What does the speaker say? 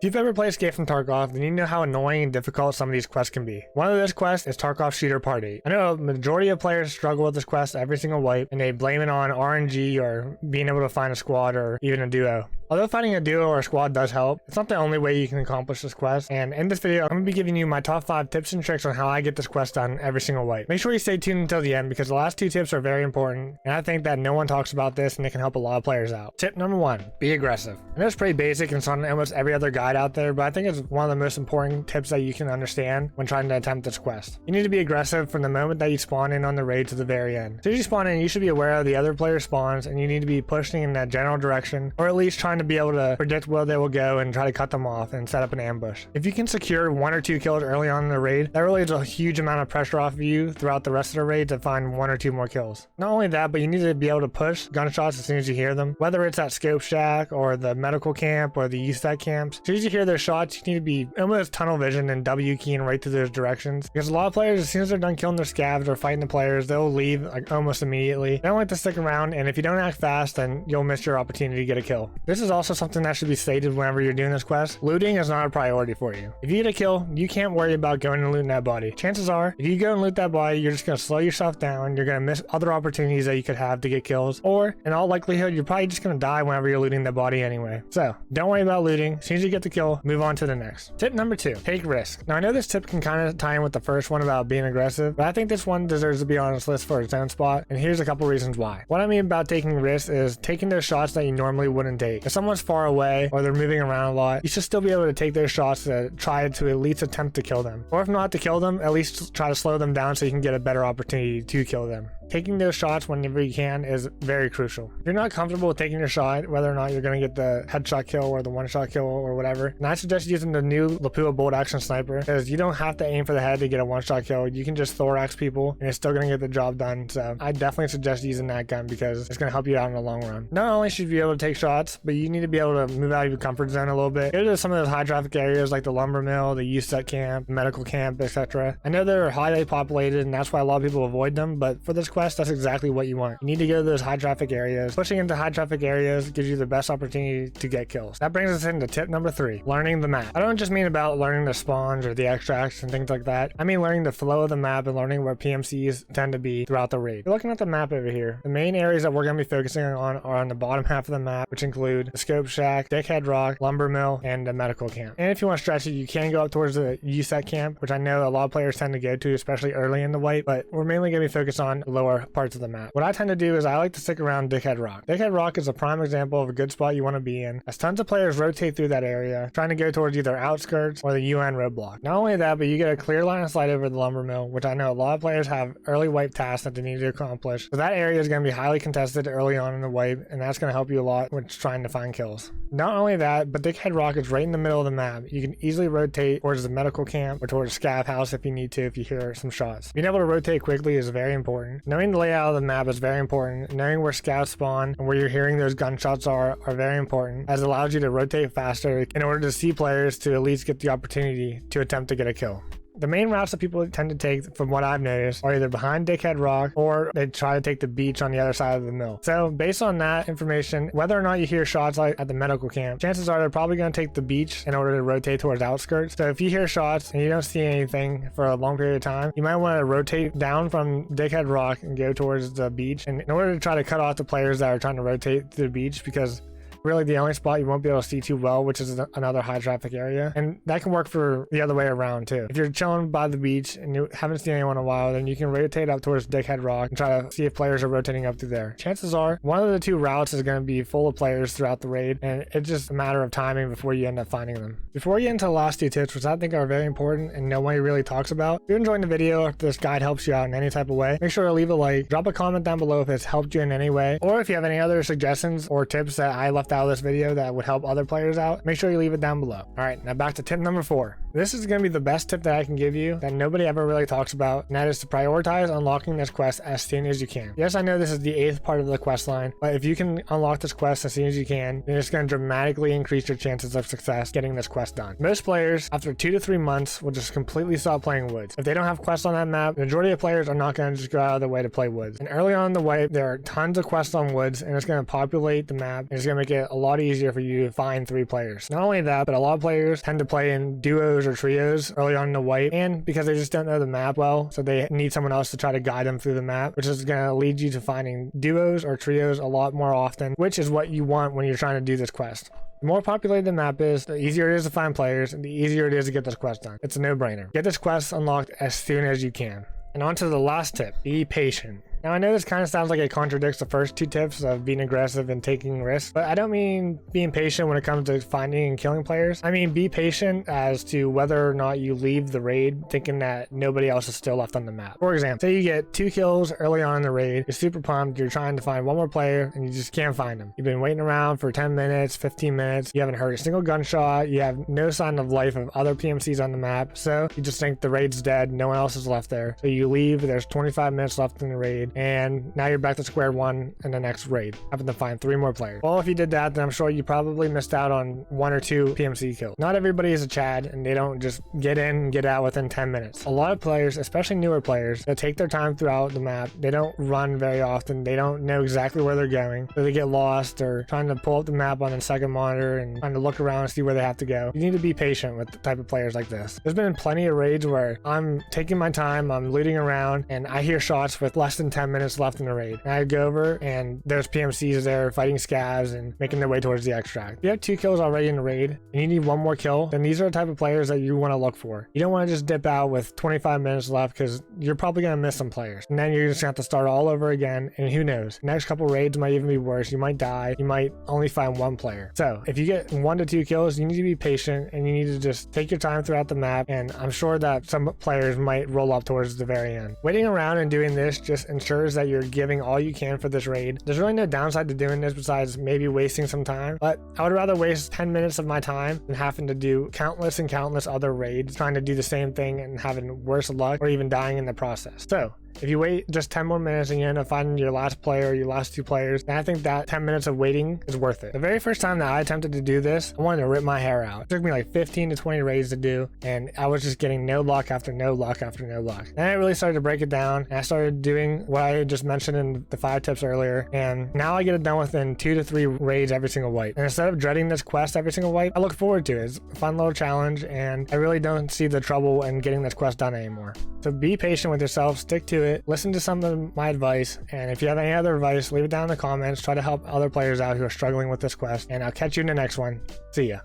If you've ever played Escape from Tarkov, then you know how annoying and difficult some of these quests can be. One of those quests is Tarkov Shooter Part 8. I know a majority of players struggle with this quest every single wipe, and they blame it on RNG or being able to find a squad or even a duo. Although finding a duo or a squad does help, it's not the only way you can accomplish this quest, and in this video, I'm going to be giving you my top 5 tips and tricks on how I get this quest done every single wipe. Make sure you stay tuned until the end because the last 2 tips are very important, and I think that no one talks about this and it can help a lot of players out. Tip number 1, be aggressive. I know it's pretty basic and it's on almost every other guide out there, but I think it's one of the most important tips that you can understand when trying to attempt this quest. You need to be aggressive from the moment that you spawn in on the raid to the very end. As soon as you spawn in, you should be aware of the other player spawns, and you need to be pushing in that general direction, or at least trying to be able to predict where they will go and try to cut them off and set up an ambush. If you can secure 1 or 2 kills early on in the raid, that really is a huge amount of pressure off of you throughout the rest of the raid to find 1 or 2 more kills. Not only that, but you need to be able to push gunshots as soon as you hear them, whether it's at Scope Shack or the medical camp or the USAC camps. As soon as you hear those shots, you need to be almost tunnel vision and W keying right through those directions, because a lot of players, as soon as they're done killing their scavs or fighting the players, they'll leave like almost immediately. They don't like to stick around, and if you don't act fast, then you'll miss your opportunity to get a kill. This is also something that should be stated whenever you're doing this quest. Looting is not a priority for you. If you get a kill, you can't worry about going and looting that body. Chances are, if you go and loot that body, you're just going to slow yourself down, you're going to miss other opportunities that you could have to get kills, or in all likelihood, you're probably just going to die whenever you're looting that body anyway. So don't worry about looting. As soon as you get the kill, move on to the next. Tip number 2, take risks. Now I know this tip can kind of tie in with the first one about being aggressive, but I think this one deserves to be on this list for its own spot, and here's a couple reasons why. What I mean about taking risks is taking those shots that you normally wouldn't take. If someone's far away or they're moving around a lot, you should still be able to take those shots to try to at least attempt to kill them, or if not to kill them, at least try to slow them down so you can get a better opportunity to kill them. Taking those shots whenever you can is very crucial. If you're not comfortable with taking your shot, whether or not you're going to get the headshot kill or the one-shot kill or whatever, and I suggest using the new Lupo bolt action sniper, because you don't have to aim for the head to get a one-shot kill. You can just thorax people and you're still going to get the job done. So I definitely suggest using that gun because it's going to help you out in the long run. Not only should you be able to take shots, but you need to be able to move out of your comfort zone a little bit. Go to some of those high traffic areas like the lumber mill, the USEC camp, medical camp, etc. I know they're highly populated and that's why a lot of people avoid them, but for this quest, that's exactly what you want. You need to go to those high traffic areas. Pushing into high traffic areas gives you the best opportunity to get kills. That brings us into tip number 3, learning the map. I don't just mean about learning the spawns or the extracts and things like that. I mean learning the flow of the map and learning where PMCs tend to be throughout the raid. You're looking at the map over here. The main areas that we're going to be focusing on are on the bottom half of the map, which include the Scope Shack, Dickhead Rock, Lumber Mill, and the medical camp. And if you want to stretch it, you can go up towards the USEC camp, which I know a lot of players tend to go to, especially early in the wipe, but we're mainly going to be focused on the lower parts of the map. What I tend to do is I like to stick around Dickhead Rock. Dickhead Rock is a prime example of a good spot you want to be in, as tons of players rotate through that area, trying to go towards either outskirts or the UN roadblock. Not only that, but you get a clear line of sight over the lumber mill, which I know a lot of players have early wipe tasks that they need to accomplish. So that area is going to be highly contested early on in the wipe, and that's going to help you a lot when trying to find kills. Not only that, but Dickhead Rock is right in the middle of the map. You can easily rotate towards the medical camp or towards Scav House if you need to, if you hear some shots. Being able to rotate quickly is very important. Knowing the layout of the map is very important. Knowing where scouts spawn and where you're hearing those gunshots are very important, as it allows you to rotate faster in order to see players to at least get the opportunity to attempt to get a kill. The main routes that people tend to take, from what I've noticed, are either behind Dickhead Rock or they try to take the beach on the other side of the mill. So based on that information, whether or not you hear shots like at the medical camp, chances are they're probably going to take the beach in order to rotate towards outskirts. So if you hear shots and you don't see anything for a long period of time, you might want to rotate down from Dickhead Rock and go towards the beach, and in order to try to cut off the players that are trying to rotate to the beach, because really the only spot you won't be able to see too well, which is another high traffic area. And that can work for the other way around too. If you're chilling by the beach and you haven't seen anyone in a while, then you can rotate up towards Dickhead Rock and try to see if players are rotating up through there. Chances are one of the 2 routes is going to be full of players throughout the raid, and it's just a matter of timing before you end up finding them. Before we get into the last 2 tips, which I think are very important and no one really talks about, if you're enjoying the video, if this guide helps you out in any type of way, make sure to leave a like, drop a comment down below if it's helped you in any way, or if you have any other suggestions or tips that I left out of this video that would help other players out, make sure you leave it down below. All right, now back to tip number 4. This is going to be the best tip that I can give you that nobody ever really talks about, and that is to prioritize unlocking this quest as soon as you can. Yes, I know this is the 8th part of the quest line, but if you can unlock this quest as soon as you can, then it's going to dramatically increase your chances of success getting this quest done. Most players, after 2 to 3 months, will just completely stop playing Woods. If they don't have quests on that map, the majority of players are not going to just go out of their way to play Woods. And early on in the way, there are tons of quests on Woods, and it's going to populate the map, and it's going to make it a lot easier for you to find 3 players. Not only that, but a lot of players tend to play in duos or trios early on in the wipe, and because they just don't know the map well, so they need someone else to try to guide them through the map, which is going to lead you to finding duos or trios a lot more often, which is what you want when you're trying to do this quest. The more populated the map is, the easier it is to find players, and the easier it is to get this quest done. It's a no-brainer. Get this quest unlocked as soon as you can. And on to the last tip, be patient. Now I know this kind of sounds like it contradicts the first 2 tips of being aggressive and taking risks, but I don't mean being patient when it comes to finding and killing players. I mean be patient as to whether or not you leave the raid thinking that nobody else is still left on the map. For example, say you get 2 kills early on in the raid, you're super pumped, you're trying to find one more player and you just can't find them. You've been waiting around for 10 minutes, 15 minutes, you haven't heard a single gunshot, you have no sign of life of other PMCs on the map, so you just think the raid's dead, no one else is left there. So you leave, there's 25 minutes left in the raid, and now you're back to square one in the next raid, having to find 3 more players. Well, if you did that, then I'm sure you probably missed out on 1 or 2 PMC kills. Not everybody is a Chad, and they don't just get in and get out within 10 minutes. A lot of players, especially newer players, that take their time throughout the map, they don't run very often, they don't know exactly where they're going, so they get lost or trying to pull up the map on the second monitor and trying to look around and see where they have to go. You need to be patient with the type of players like this. There's been plenty of raids where I'm taking my time, I'm looting around, and I hear shots with less than 10 minutes left in the raid. And I go over and there's PMCs there fighting scavs and making their way towards the extract. If you have 2 kills already in the raid and you need 1 more kill, then these are the type of players that you want to look for. You don't want to just dip out with 25 minutes left because you're probably going to miss some players. And then you're just going to have to start all over again, and who knows? The next couple raids might even be worse. You might die. You might only find 1 player. So if you get 1 to 2 kills, you need to be patient and you need to just take your time throughout the map, and I'm sure that some players might roll up towards the very end. Waiting around and doing this just ensures that you're giving all you can for this raid. There's really no downside to doing this besides maybe wasting some time, but I would rather waste 10 minutes of my time than having to do countless and countless other raids trying to do the same thing and having worse luck or even dying in the process. So if you wait just 10 more minutes and you end up finding your last player, your last 2 players, then I think that 10 minutes of waiting is worth it. The very first time that I attempted to do this, I wanted to rip my hair out. It took me like 15 to 20 raids to do, and I was just getting no luck after no luck after no luck. Then I really started to break it down, and I started doing what I just mentioned in the 5 tips earlier, and now I get it done within 2 to 3 raids every single wipe. And instead of dreading this quest every single wipe, I look forward to it. It's a fun little challenge, and I really don't see the trouble in getting this quest done anymore. So be patient with yourself, stick to it, listen to some of my advice, and if you have any other advice, leave it down in the comments. Try to help other players out who are struggling with this quest, and I'll catch you in the next one. See ya.